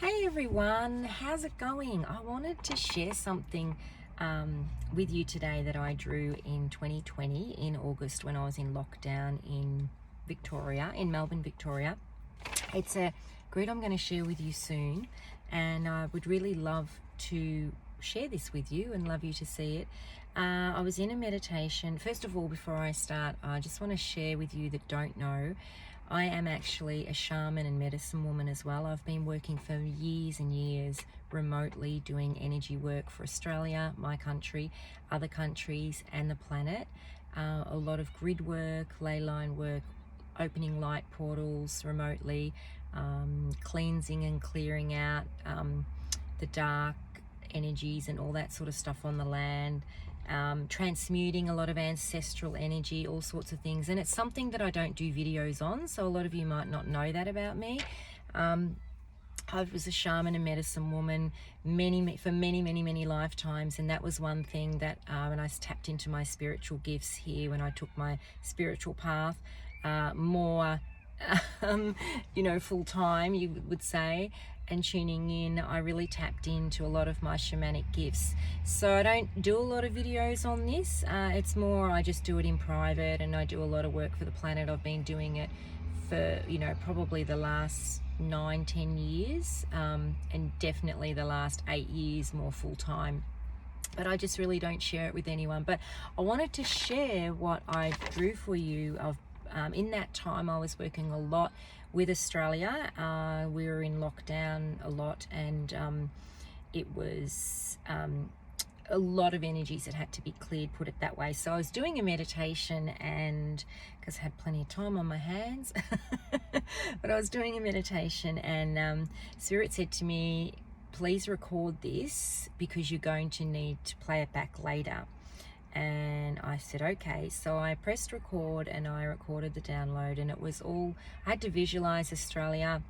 Hey everyone, how's it going? I wanted to share something with you today that I drew in 2020 in August when I was in lockdown in Victoria, in Melbourne, Victoria. It's a grid I'm going to share with you soon, and I would really love to share this with you and love you to see it. I was in a meditation. First of all, before I start, I just want to share with you that don't know, I am actually a shaman and medicine woman as well. I've been working for years and years remotely doing energy work for Australia, my country, other countries and the planet. A lot of grid work, ley line work, opening light portals remotely, cleansing and clearing out the dark energies and all that sort of stuff on the land. Transmuting a lot of ancestral energy, all sorts of things, and it's something that I don't do videos on, so a lot of you might not know that about me. I was a shaman and medicine woman for many lifetimes, and that was one thing that when I tapped into my spiritual gifts here, when I took my spiritual path more full time, you would say, and tuning in, I really tapped into a lot of my shamanic gifts. So I don't do a lot of videos on this. It's more I just do it in private, and I do a lot of work for the planet. I've been doing it for probably the last 9-10 years, and definitely the last 8 years more full time, but I just really don't share it with anyone. But I wanted to share what I drew for you. In that time I was working a lot with Australia. We were in lockdown a lot, and it was a lot of energies that had to be cleared, put it that way. So I was doing a meditation, and because I had plenty of time on my hands but I was doing a meditation, and Spirit said to me, please record this because you're going to need to play it back later. And I said okay, so I pressed record and I recorded the download, and it was all, I had to visualize Australia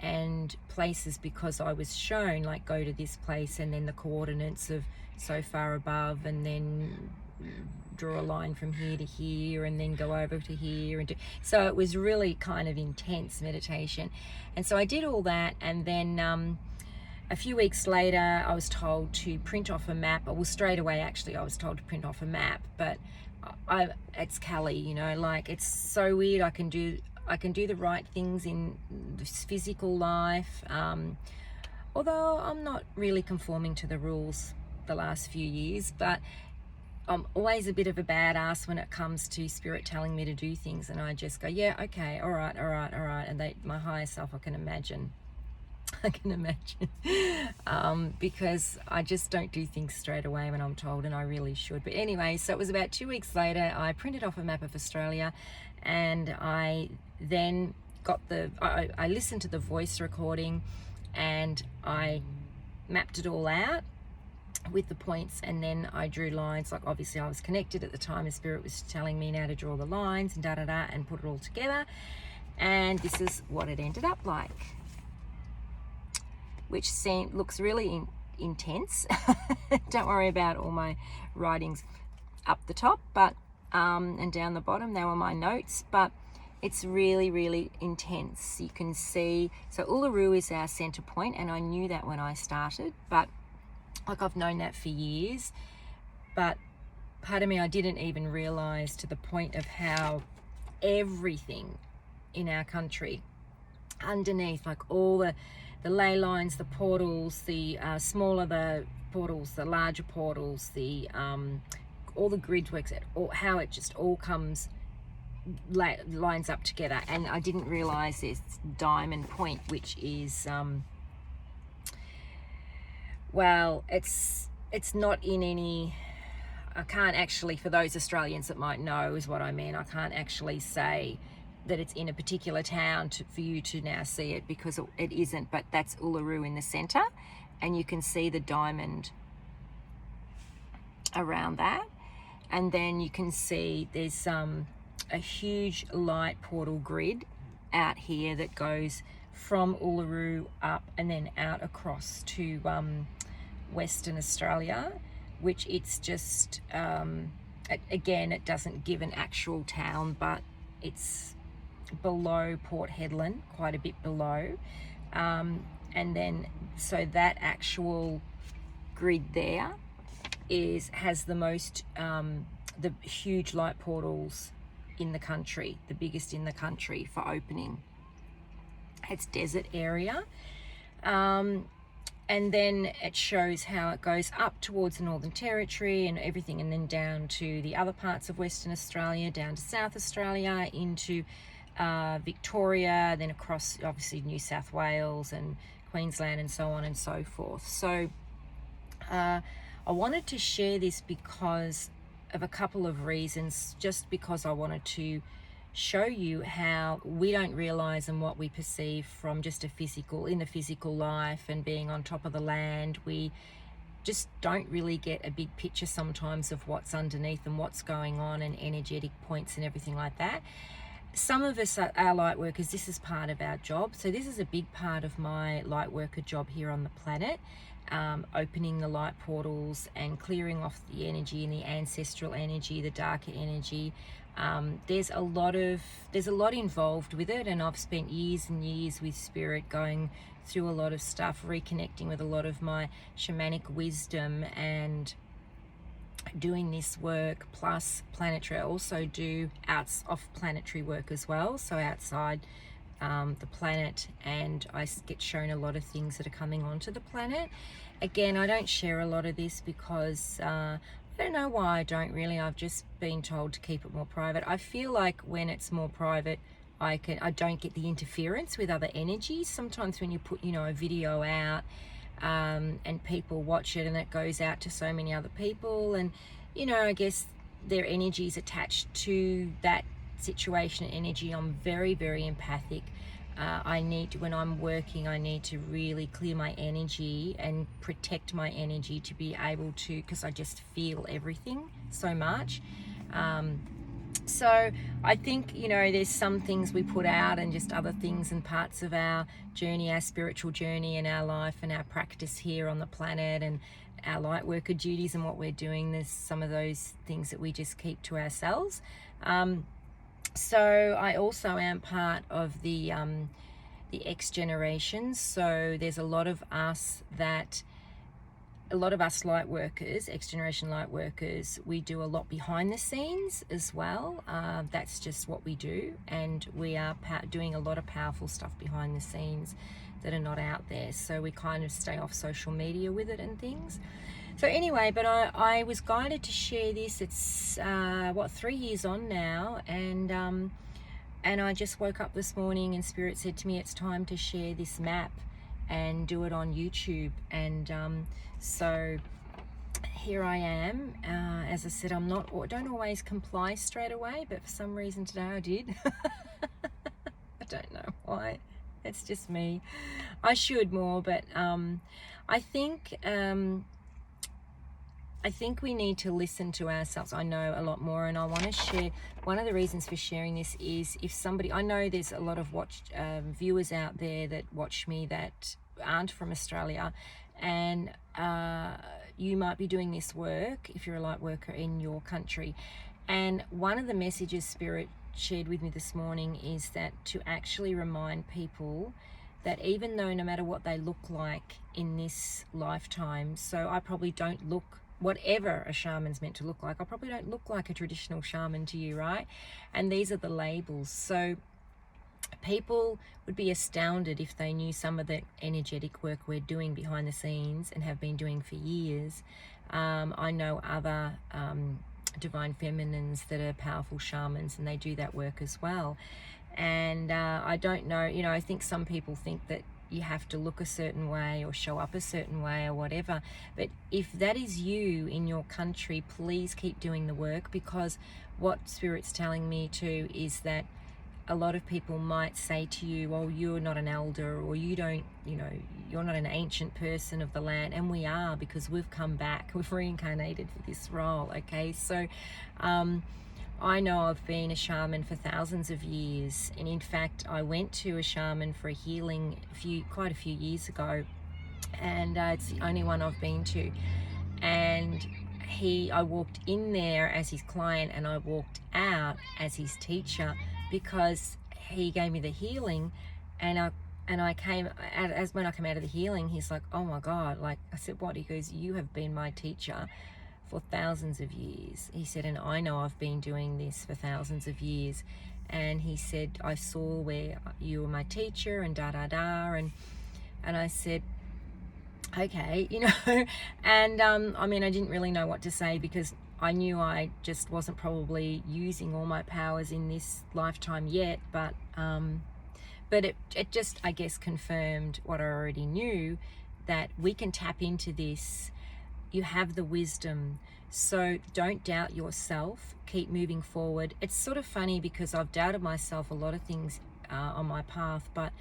and places, because I was shown like go to this place and then the coordinates of so far above, and then draw a line from here to here and then go over to here, and so it was really kind of intense meditation. And so I did all that, and then a few weeks later, I was told to print off a map. Well, straight away, actually, I was told to print off a map. But it's Kellie, like, it's so weird. I can do the right things in this physical life, although I'm not really conforming to the rules the last few years. But I'm always a bit of a badass when it comes to Spirit telling me to do things, and I just go, yeah, okay, all right. And my higher self, I can imagine, because I just don't do things straight away when I'm told, and I really should. But anyway, so it was about 2 weeks later, I printed off a map of Australia, and I then got I listened to the voice recording, and I mapped it all out with the points, and then I drew lines. Like, obviously I was connected at the time, and Spirit was telling me now to draw the lines and and put it all together, and this is what it ended up like, which looks really intense. Don't worry about all my writings up the top, but and down the bottom, they were my notes, but it's really intense. You can see, so Uluru is our center point, and I knew that when I started, but like, I've known that for years, but part of me, I didn't even realize to the point of how everything in our country underneath, like all the ley lines, the portals, the smaller the portals, the larger portals, the all the grid works, how it just all lines up together. And I didn't realize this diamond point, which is well, it's not in any, I can't actually, for those Australians that might know is what I mean, I can't actually say that it's in a particular town for you to now see it, because it isn't. But that's Uluru in the center, and you can see the diamond around that. And then you can see there's a huge light portal grid out here that goes from Uluru up and then out across to Western Australia, which it's just again, it doesn't give an actual town, but it's below Port Hedland, quite a bit below. And then, so that actual grid there has the most, the huge light portals in the country, the biggest in the country for opening. It's desert area. And then it shows how it goes up towards the Northern Territory and everything, and then down to the other parts of Western Australia, down to South Australia, into Victoria, then across obviously New South Wales and Queensland and so on and so forth. So I wanted to share this because of a couple of reasons, just because I wanted to show you how we don't realize and what we perceive from just in the physical life and being on top of the land. We just don't really get a big picture sometimes of what's underneath and what's going on and energetic points and everything like that. Some of us are light workers. This is part of our job. So this is a big part of my light worker job here on the planet. Opening the light portals and clearing off the energy and the ancestral energy, the darker energy. There's a lot involved with it, and I've spent years and years with spirit going through a lot of stuff, reconnecting with a lot of my shamanic wisdom and doing this work, plus Planetary. I also do off-planetary work as well, so outside the planet, and I get shown a lot of things that are coming onto the planet. Again, I don't share a lot of this because I don't know why I don't really. I've just been told to keep it more private. I feel like when it's more private, I don't get the interference with other energies. Sometimes when you put, a video out and people watch it and it goes out to so many other people, and I guess their energies attached to that situation and energy. I'm very, very empathic. When I'm working, I need to really clear my energy and protect my energy to be able to, because I just feel everything so much. So I think, there's some things we put out and just other things and parts of our journey, our spiritual journey and our life and our practice here on the planet and our light worker duties and what we're doing. There's some of those things that we just keep to ourselves. So I also am part of the X generation. So there's a lot of us light workers, X generation light workers, we do a lot behind the scenes as well. That's just what we do, and we are doing a lot of powerful stuff behind the scenes that are not out there. So we kind of stay off social media with it and things. So anyway, but I was guided to share this. It's 3 years on now, and I just woke up this morning and Spirit said to me, it's time to share this map and do it on YouTube. And so here I am. As I said, don't always comply straight away, but for some reason today I did. I don't know why. It's just me. I should more, but I think we need to listen to ourselves. I know a lot more, and I want to share. One of the reasons for sharing this is if somebody, I know there's a lot of viewers out there that watch me that aren't from Australia, and you might be doing this work if you're a light worker in your country. And one of the messages Spirit shared with me this morning is that to actually remind people that even though no matter what they look like in this lifetime, so I probably don't look, whatever a shaman's meant to look like, I probably don't look like a traditional shaman to you, right? And these are the labels. So people would be astounded if they knew some of the energetic work we're doing behind the scenes and have been doing for years. I know other divine feminines that are powerful shamans, and they do that work as well. And I don't know, I think some people think that you have to look a certain way or show up a certain way or whatever. But if that is you in your country, please keep doing the work, because what Spirit's telling me too is that a lot of people might say to you, well, you're not an elder, or you don't, you're not an ancient person of the land. And we are, because we've come back, we've reincarnated for this role. Okay, so I know I've been a shaman for thousands of years, and in fact I went to a shaman for a healing quite a few years ago, and it's the only one I've been to. And I walked in there as his client and I walked out as his teacher, because he gave me the healing, and And I came, as when I came out of the healing, he's like, oh my God, like, I said, what? He goes, you have been my teacher for thousands of years. He said, and I know I've been doing this for thousands of years. And he said, I saw where you were my teacher and and I said, okay, you know. And I mean, I didn't really know what to say, because I knew I just wasn't probably using all my powers in this lifetime yet, but it just, I guess, confirmed what I already knew, that we can tap into this. You have the wisdom, so don't doubt yourself. Keep moving forward. It's sort of funny, because I've doubted myself a lot of things on my path, but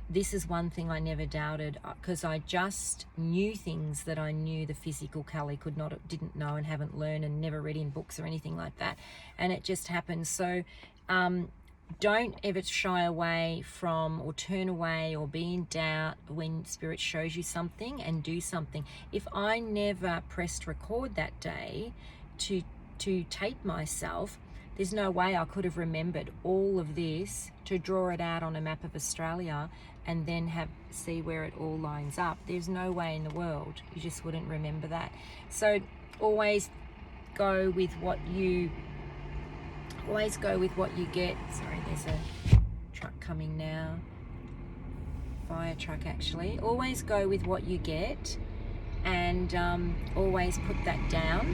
this is one thing I never doubted, because I just knew things that I knew the physical Kellie didn't know and haven't learned and never read in books or anything like that, and it just happened. So don't ever shy away from, or turn away, or be in doubt when Spirit shows you something, and do something. If I never pressed record that day to tape myself, there's no way I could have remembered all of this, to draw it out on a map of Australia and then see where it all lines up. There's no way in the world. You just wouldn't remember that. So always go with what you get. Sorry, there's a truck coming now. Fire truck, actually. Always go with what you get, and always put that down.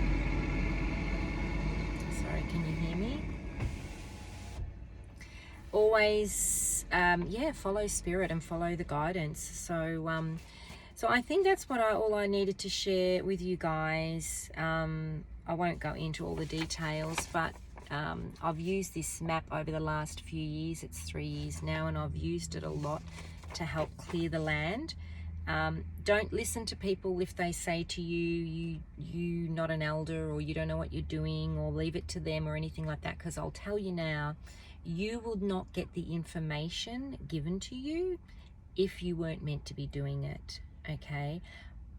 Sorry, can you hear me? Always, follow Spirit and follow the guidance. So I think that's all I needed to share with you guys. I won't go into all the details, but I've used this map over the last few years. It's 3 years now, and I've used it a lot to help clear the land. Don't listen to people if they say to you not an elder, or you don't know what you're doing, or leave it to them or anything like that, because I'll tell you now, you will not get the information given to you if you weren't meant to be doing it. Okay,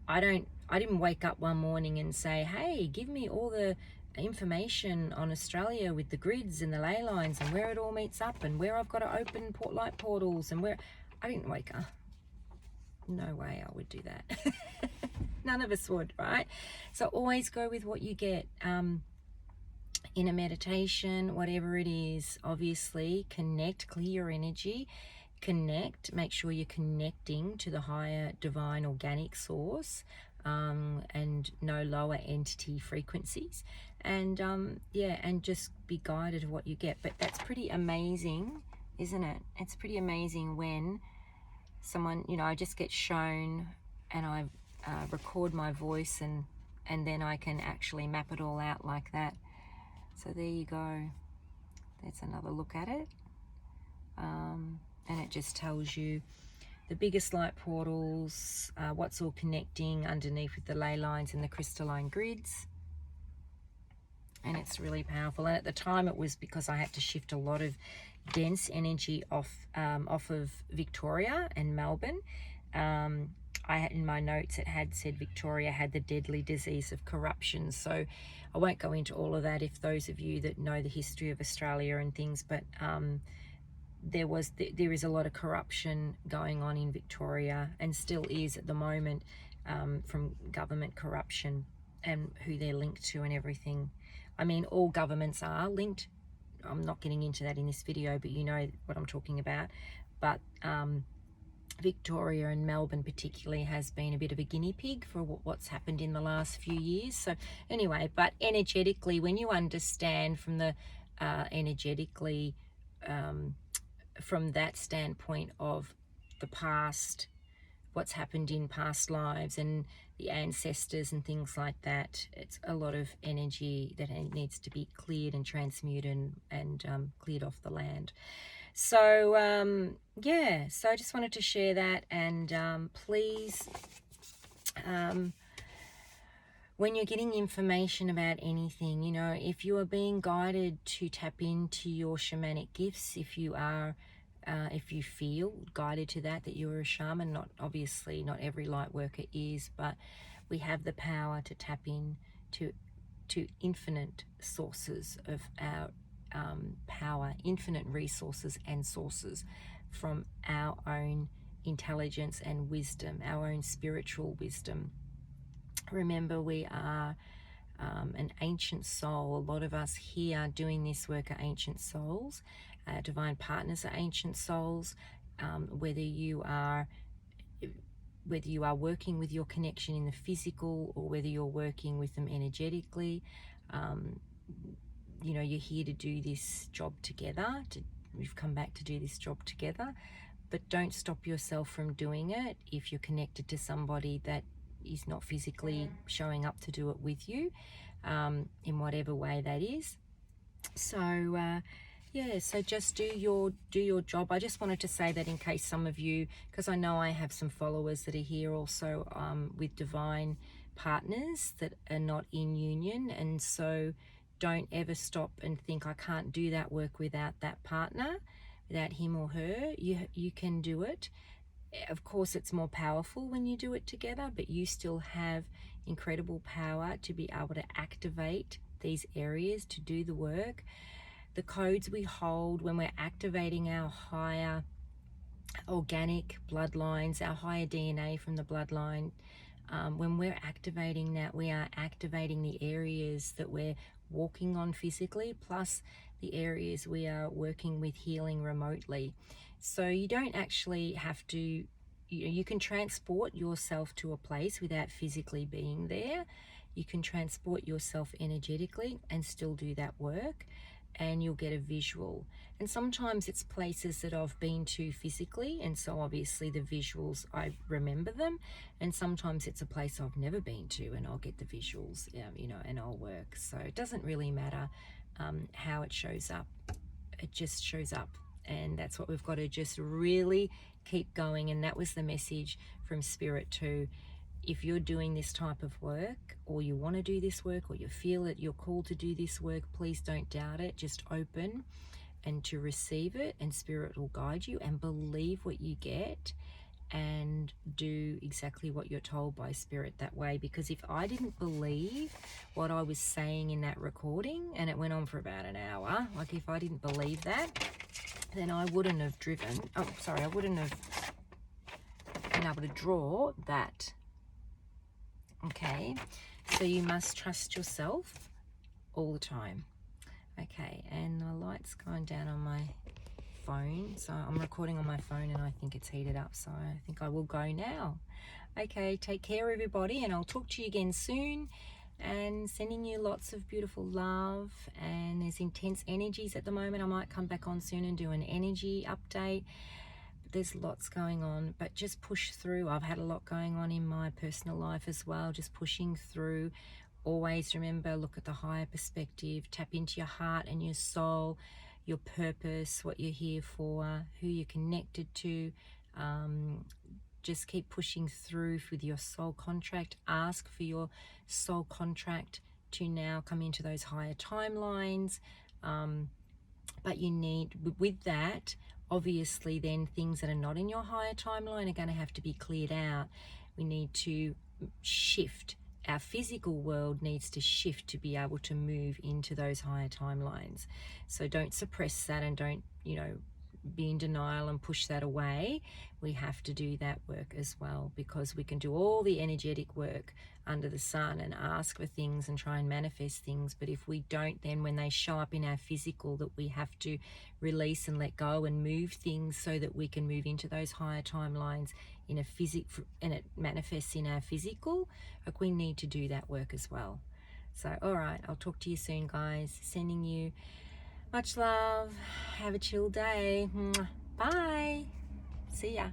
I didn't wake up one morning and say, hey, give me all the information on Australia with the grids and the ley lines and where it all meets up and where I've got to open light portals and where. I didn't wake up. No way I would do that. None of us would, right? So always go with what you get. In a meditation, whatever it is, obviously connect, clear your energy, make sure you're connecting to the higher divine organic source, and no lower entity frequencies, and and just be guided of what you get. But that's pretty amazing, isn't it? It's pretty amazing when someone, I just get shown, and I record my voice, and then I can actually map it all out like that. So there you go. That's another look at it. And it just tells you the biggest light portals, what's all connecting underneath with the ley lines and the crystalline grids. And it's really powerful. And at the time it was because I had to shift a lot of dense energy off of Victoria and Melbourne. I had in my notes, it had said Victoria had the deadly disease of corruption. So I won't go into all of that if those of you that know the history of Australia and things, but there is a lot of corruption going on in Victoria, and still is at the moment, from government corruption and who they're linked to and everything. I mean, all governments are linked. I'm not getting into that in this video, but you know what I'm talking about. But Victoria and Melbourne particularly has been a bit of a guinea pig for what's happened in the last few years. So anyway, but energetically, when you understand from the energetically, from that standpoint of the past, what's happened in past lives and the ancestors and things like that, it's a lot of energy that needs to be cleared and transmuted and cleared off the land. So so I just wanted to share that. And please, when you're getting information about anything, if you are being guided to tap into your shamanic gifts, if you feel guided to that you're a shaman, obviously not every light worker is, but we have the power to tap in to infinite sources of our power, infinite resources and sources from our own intelligence and wisdom, our own spiritual wisdom. Remember, we are an ancient soul. A lot of us here doing this work are ancient souls. Divine partners are ancient souls. Whether you are working with your connection in the physical, or whether you're working with them energetically, you know, you're here to do this job together. We've come back to do this job together. But don't stop yourself from doing it if you're connected to somebody that is not physically showing up to do it with you, in whatever way that is. So yeah, so just do your job. I just wanted to say that in case some of you, because I know I have some followers that are here also with divine partners that are not in union, and so don't ever stop and think, I can't do that work without that partner, without him or her. You can do it. Of course, it's more powerful when you do it together, but you still have incredible power to be able to activate these areas to do the work. The codes we hold when we're activating our higher organic bloodlines, our higher DNA from the bloodline, when we're activating that, we are activating the areas that we're walking on physically, plus the areas we are working with healing remotely. So you don't actually have to, you can transport yourself to a place without physically being there. You can transport yourself energetically and still do that work, and you'll get a visual. And sometimes it's places that I've been to physically, and so obviously the visuals, I remember them. And sometimes it's a place I've never been to, and I'll get the visuals, you know, and I'll work. So it doesn't really matter how it shows up. It just shows up, and that's what we've got to just really keep going. And that was the message from Spirit too. If you're doing this type of work, or you want to do this work, or you feel that you're called to do this work, please don't doubt it. Just open and to receive it, and Spirit will guide you, and believe what you get, and do exactly what you're told by Spirit that way. Because if I didn't believe what I was saying in that recording, and it went on for about an hour, like if I didn't believe that, then I wouldn't have I wouldn't have been able to draw that. Okay, so you must trust yourself all the time. Okay, and the light's going down on my phone, so I'm recording on my phone and I think it's heated up, so I think I will go now. Okay, take care everybody, and I'll talk to you again soon, and sending you lots of beautiful love. And there's intense energies at the moment. I might come back on soon and do an energy update. There's lots going on, but just push through. I've had a lot going on in my personal life as well, just pushing through. Always remember, look at the higher perspective, tap into your heart and your soul, your purpose, what you're here for, who you're connected to. Just keep pushing through with your soul contract. Ask for your soul contract to now come into those higher timelines. But you need, with that, obviously then things that are not in your higher timeline are going to have to be cleared out. We need to shift. Our physical world needs to shift to be able to move into those higher timelines. So don't suppress that, and don't, you know, be in denial and push that away. We have to do that work as well, because we can do all the energetic work under the sun and ask for things and try and manifest things, but if we don't, then when they show up in our physical, that we have to release and let go and move things so that we can move into those higher timelines in a and it manifests in our physical. Like, we need to do that work as well. So all right, I'll talk to you soon, guys. Sending you much love. Have a chill day. Bye. See ya.